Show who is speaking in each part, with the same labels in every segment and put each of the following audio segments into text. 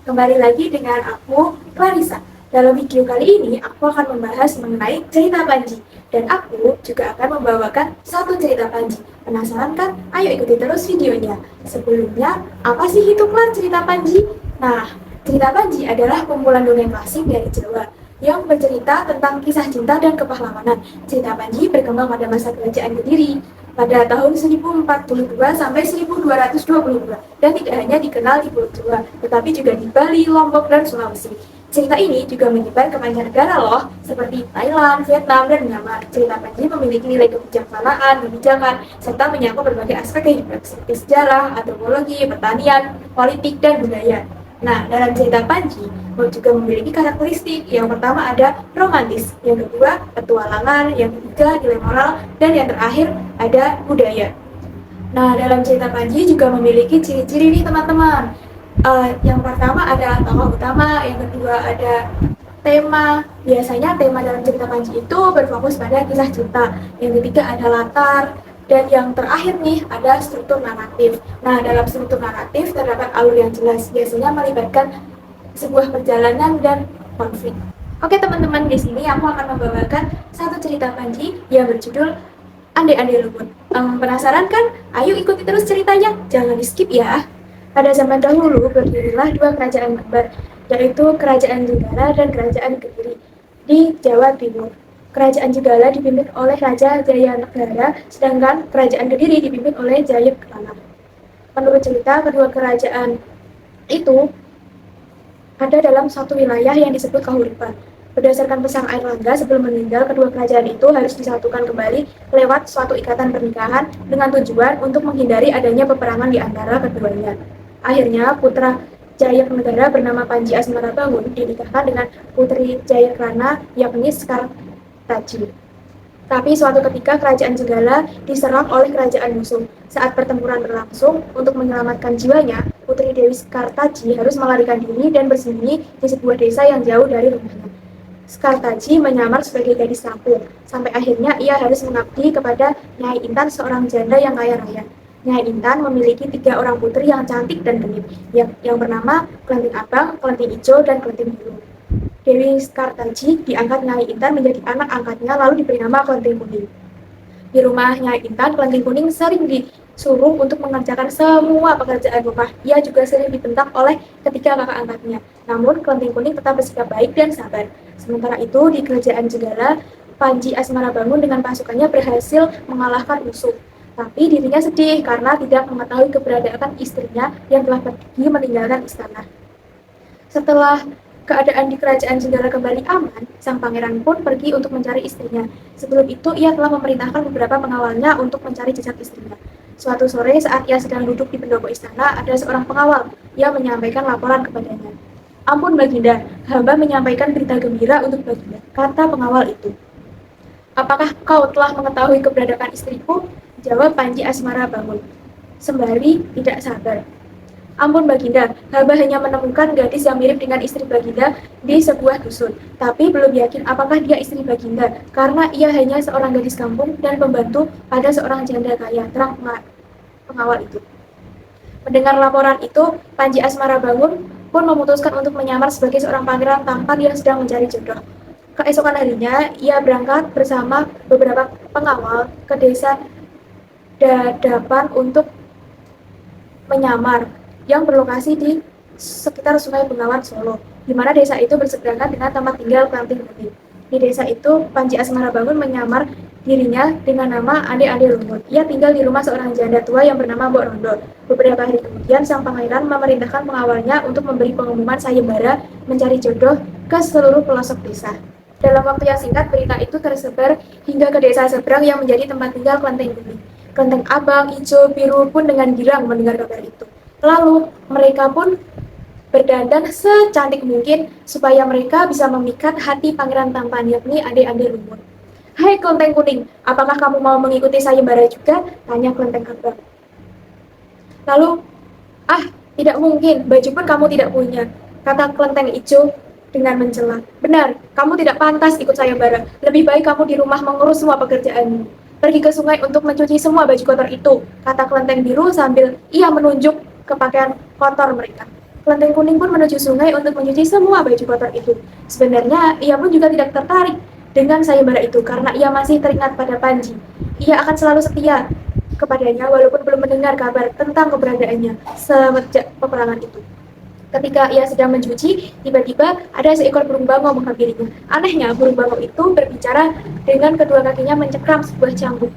Speaker 1: kembali lagi dengan aku, Clarissa. Dalam video kali ini, aku akan membahas mengenai cerita Panji. Dan aku juga akan membawakan satu cerita Panji. Penasaran kan? Ayo ikuti terus videonya. Sebelumnya, apa sih itu Clar cerita Panji? Nah, cerita Panji adalah kumpulan dongeng klasik dari Jawa yang bercerita tentang kisah cinta dan kepahlawanan. Cerita Panji berkembang pada masa kerajaan Kediri pada tahun 1042 sampai 1222 dan tidak hanya dikenal di Pulau Jawa, tetapi juga di Bali, Lombok, dan Sulawesi. Cerita ini juga menyebar ke mancanegara loh, seperti Thailand, Vietnam, dan Myanmar. Cerita Panji memiliki nilai kebijaksanaan, kebijakan, serta menyangkut berbagai aspek kehidupan seperti sejarah, antropologi, pertanian, politik, dan budaya. Nah, dalam cerita Panji juga memiliki karakteristik. Yang pertama ada romantis, yang kedua petualangan, yang ketiga nilai moral, dan yang terakhir ada budaya. Nah, dalam cerita Panji juga memiliki ciri-ciri nih teman-teman. Yang pertama ada tokoh utama, yang kedua ada tema. Biasanya tema dalam cerita Panji itu berfokus pada kisah cinta. Yang ketiga ada latar, dan yang terakhir nih ada struktur naratif. Nah, dalam struktur naratif terdapat alur yang jelas, biasanya melibatkan sebuah perjalanan dan konflik. Oke teman-teman, di sini aku akan membawakan satu cerita Panji yang berjudul Ande-Ande Lumut. Penasaran kan? Ayo ikuti terus ceritanya, jangan di skip ya. Pada zaman dahulu berdirilah dua kerajaan kembar, yaitu Kerajaan Jenggala dan Kerajaan Kediri di Jawa Timur. Kerajaan Jenggala dipimpin oleh Raja Jayanegara, sedangkan Kerajaan Kediri dipimpin oleh Jayakrana. Menurut cerita, kedua kerajaan itu ada dalam satu wilayah yang disebut Kahuripan. Berdasarkan pesan Airlangga sebelum meninggal, kedua kerajaan itu harus disatukan kembali lewat suatu ikatan pernikahan dengan tujuan untuk menghindari adanya peperangan di antara keduanya. Akhirnya, putra Jayanegara bernama Panji Asmarabangun dinikahkan dengan putri Jayakrana yakni Sekartaji. Tapi suatu ketika kerajaan Jenggala diserang oleh kerajaan musuh. Saat pertempuran berlangsung, untuk menyelamatkan jiwanya, Putri Dewi Sekartaji harus melarikan diri dan bersembunyi di sebuah desa yang jauh dari rumahnya. Sekartaji menyamar sebagai gadis kampung, sampai akhirnya ia harus mengabdi kepada Nyai Intan, seorang janda yang kaya raya. Nyai Intan memiliki 3 orang putri yang cantik dan genit, yang bernama Kelenting Abang, Kelenting Ijo, dan Kelenting Biru. Dewi Sekartaji diangkat Nyai Intan menjadi anak angkatnya lalu diberi nama Kelenting Kuning. Di rumah Nyai Intan, Kelenting Kuning sering disuruh untuk mengerjakan semua pekerjaan rumah. Ia juga sering dibentak oleh ketiga kakak angkatnya. Namun Kelenting Kuning tetap bersikap baik dan sabar. Sementara itu di Kerajaan Jenggala, Panji Asmarabangun dengan pasukannya berhasil mengalahkan musuh. Tapi dirinya sedih karena tidak mengetahui keberadaan istrinya yang telah pergi meninggalkan istana. Setelah keadaan di Kerajaan Jenggala kembali aman, sang pangeran pun pergi untuk mencari istrinya. Sebelum itu, ia telah memerintahkan beberapa pengawalnya untuk mencari jejak istrinya. Suatu sore saat ia sedang duduk di pendopo istana, ada seorang pengawal. Ia menyampaikan laporan kepadanya. Ampun Baginda, hamba menyampaikan berita gembira untuk Baginda, kata pengawal itu. Apakah kau telah mengetahui keberadaan istriku? Jawab Panji Asmarabangun, sembari tidak sabar. Ampun Baginda, hamba hanya menemukan gadis yang mirip dengan istri Baginda di sebuah dusun, tapi belum yakin apakah dia istri Baginda, karena ia hanya seorang gadis kampung dan pembantu pada seorang janda kaya, terang pengawal itu. Mendengar laporan itu, Panji Asmarabangun pun memutuskan untuk menyamar sebagai seorang pangeran tampan yang sedang mencari jodoh. Keesokan harinya, ia berangkat bersama beberapa pengawal ke desa Dadapan untuk menyamar, yang berlokasi di sekitar Sungai Bengawan Solo, di mana desa itu berseberangan dengan tempat tinggal Kelenting Kuning. Di desa itu, Panji Asmarabangun menyamar dirinya dengan nama Ande-Ande Lumut. Ia tinggal di rumah seorang janda tua yang bernama Mbok Rondo. Beberapa hari kemudian, sang pangeran memerintahkan pengawalnya untuk memberi pengumuman sayembara mencari jodoh ke seluruh pelosok desa. Dalam waktu yang singkat, berita itu tersebar hingga ke desa seberang yang menjadi tempat tinggal Kelenting Kuning. Kelenting Abang, Ijo, Biru pun dengan girang mendengar kabar itu. Lalu mereka pun berdandan secantik mungkin supaya mereka bisa memikat hati pangeran tampan yakni Ande-Ande Lumut. Hai Kelenteng Kuning, apakah kamu mau mengikuti sayembara juga? Tanya Kelenteng Abang. Lalu, tidak mungkin, baju pun kamu tidak punya, kata Kelenteng Ijo dengan mencela. Benar, kamu tidak pantas ikut sayembara. Lebih baik kamu di rumah mengurus semua pekerjaanmu. Pergi ke sungai untuk mencuci semua baju kotor itu, kata Kelenteng Biru sambil ia menunjuk ke pakaian kotor mereka. Kelenteng kuning pun menuju sungai untuk mencuci semua baju kotor itu. Sebenarnya, ia pun juga tidak tertarik dengan sayembara itu karena ia masih teringat pada Panji. Ia akan selalu setia kepadanya walaupun belum mendengar kabar tentang keberadaannya sejak peperangan itu. Ketika ia sedang mencuci, tiba-tiba ada seekor burung bangau menghampirinya. Anehnya, burung bangau itu berbicara dengan kedua kakinya mencengkram sebuah cambuk.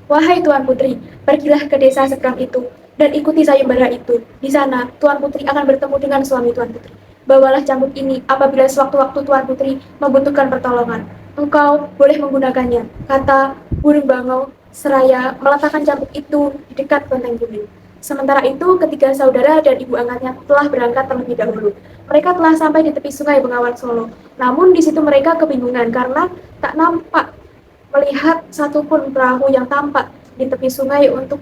Speaker 1: Wahai Tuan Putri, pergilah ke desa seberang itu dan ikuti sayembara itu. Di sana, Tuan Putri akan bertemu dengan suami Tuan Putri. Bawalah cambuk ini apabila sewaktu-waktu Tuan Putri membutuhkan pertolongan. Engkau boleh menggunakannya, kata burung bangau seraya meletakkan cambuk itu di dekat kelenteng kuning. Sementara itu, ketiga saudara dan ibu angkatnya telah berangkat terlebih dahulu. Mereka telah sampai di tepi sungai Bengawan Solo. Namun di situ mereka kebingungan karena tak nampak melihat satupun perahu yang tampak di tepi sungai untuk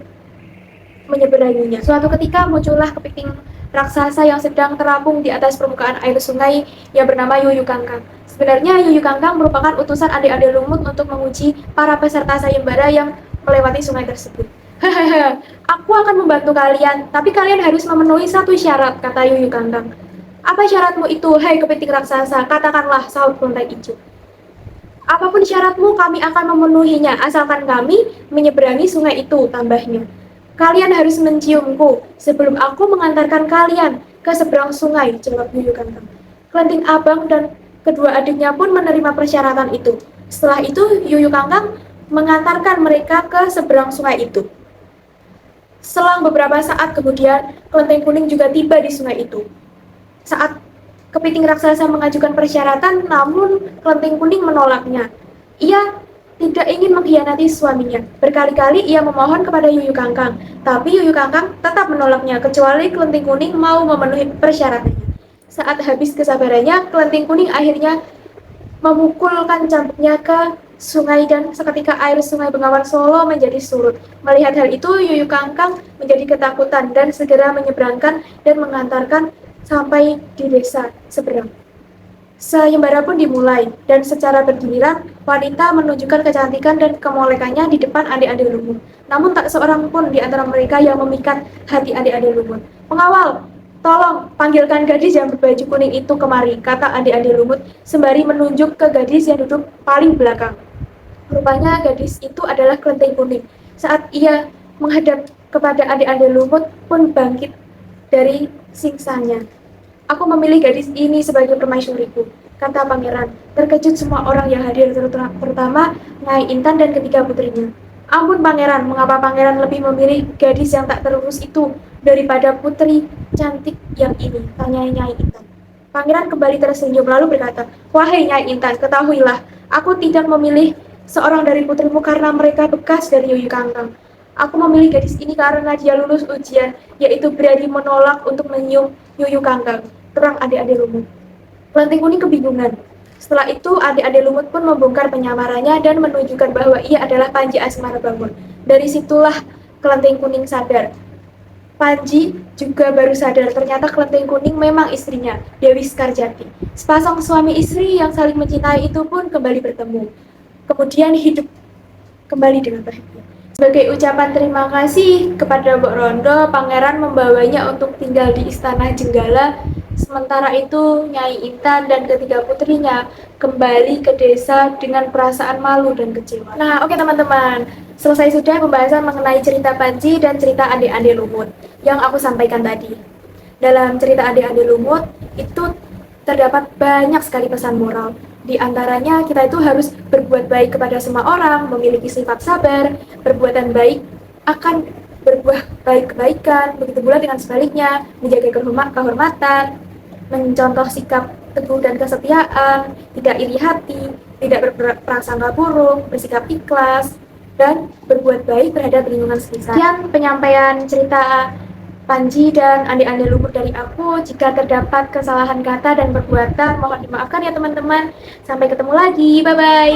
Speaker 1: menyeberanginya. Suatu ketika muncullah kepiting raksasa yang sedang terapung di atas permukaan air sungai yang bernama Yuyu Kangkang. Sebenarnya Yuyu Kangkang merupakan utusan adik-adik lumut untuk menguji para peserta sayembara yang melewati sungai tersebut. Hahaha, aku akan membantu kalian, tapi kalian harus memenuhi satu syarat, kata Yuyu Kangkang. Apa syaratmu itu, hai kepiting raksasa? Katakanlah, sahut kelenteng hijau. Apapun syaratmu, kami akan memenuhinya, asalkan kami menyeberangi sungai itu, tambahnya. Kalian harus menciumku sebelum aku mengantarkan kalian ke seberang sungai, jawab Yuyu Kangkang. Kelenteng Abang dan kedua adiknya pun menerima persyaratan itu. Setelah itu, Yuyu Kangkang mengantarkan mereka ke seberang sungai itu. Selang beberapa saat kemudian, kelenteng kuning juga tiba di sungai itu. Saat kepiting raksasa mengajukan persyaratan, namun kelenteng kuning menolaknya. Ia tidak ingin mengkhianati suaminya. Berkali-kali ia memohon kepada Yuyu Kangkang, tapi Yuyu Kangkang tetap menolaknya, kecuali kelenteng kuning mau memenuhi persyaratannya. Saat habis kesabarannya, kelenteng kuning akhirnya memukulkan cambuknya ke sungai dan seketika air sungai Bengawan Solo menjadi surut. Melihat hal itu, Yuyu Kangkang menjadi ketakutan dan segera menyeberangkan dan mengantarkan sampai di desa seberang. Sayembara pun dimulai, dan secara bergiliran, wanita menunjukkan kecantikan dan kemolekannya di depan adik-adik lumut. Namun tak seorang pun di antara mereka yang memikat hati adik-adik lumut. Pengawal, tolong panggilkan gadis yang berbaju kuning itu kemari, kata adik-adik lumut sembari menunjuk ke gadis yang duduk paling belakang. Rupanya gadis itu adalah kelenteng kuning. Saat ia menghadap kepada adik-adik lumut pun bangkit dari singsanya. Aku memilih gadis ini sebagai permaisuriku, kata pangeran. Terkejut semua orang yang hadir, terutama Nyai Intan dan ketiga putrinya. Ampun pangeran, mengapa pangeran lebih memilih gadis yang tak terurus itu daripada putri cantik yang ini? Tanya Nyai Intan. Pangeran kembali tersenyum lalu berkata, wahai Nyai Intan, ketahuilah, aku tidak memilih seorang dari putrimu karena mereka bekas dari Yuyu Kangkang. Aku memilih gadis ini karena dia lulus ujian, yaitu berani menolak untuk menyium Yuyu Kangkang. Terang adik-adik lumut. Kelenteng kuning kebingungan. Setelah itu, adik-adik lumut pun membongkar penyamarannya dan menunjukkan bahwa ia adalah Panji Asmarabangun. Dari situlah kelenteng kuning sadar. Panji juga baru sadar ternyata kelenteng kuning memang istrinya, Dewi Skarjati. Sepasang suami istri yang saling mencintai itu pun kembali bertemu. Kemudian hidup kembali dengan bahagia. Sebagai ucapan terima kasih kepada Mbok Rondo, pangeran membawanya untuk tinggal di Istana Jenggala. Sementara itu, Nyai Intan dan ketiga putrinya kembali ke desa dengan perasaan malu dan kecewa. Nah, oke teman-teman, selesai sudah pembahasan mengenai cerita Panji dan cerita adik-adik lumut yang aku sampaikan tadi. Dalam cerita adik-adik lumut, itu terdapat banyak sekali pesan moral. Di antaranya, kita itu harus berbuat baik kepada semua orang, memiliki sifat sabar, perbuatan baik akan berbuah baik kebaikan, begitu pula dengan sebaliknya, menjaga kehormatan, mencontoh sikap teguh dan kesetiaan, tidak iri hati, tidak berprasangka buruk, bersikap ikhlas, dan berbuat baik terhadap lingkungan sekitar. Sekian penyampaian cerita Panji dan adik-adik lumut dari aku. Jika terdapat kesalahan kata dan perbuatan, mohon dimaafkan ya teman-teman. Sampai ketemu lagi, bye-bye.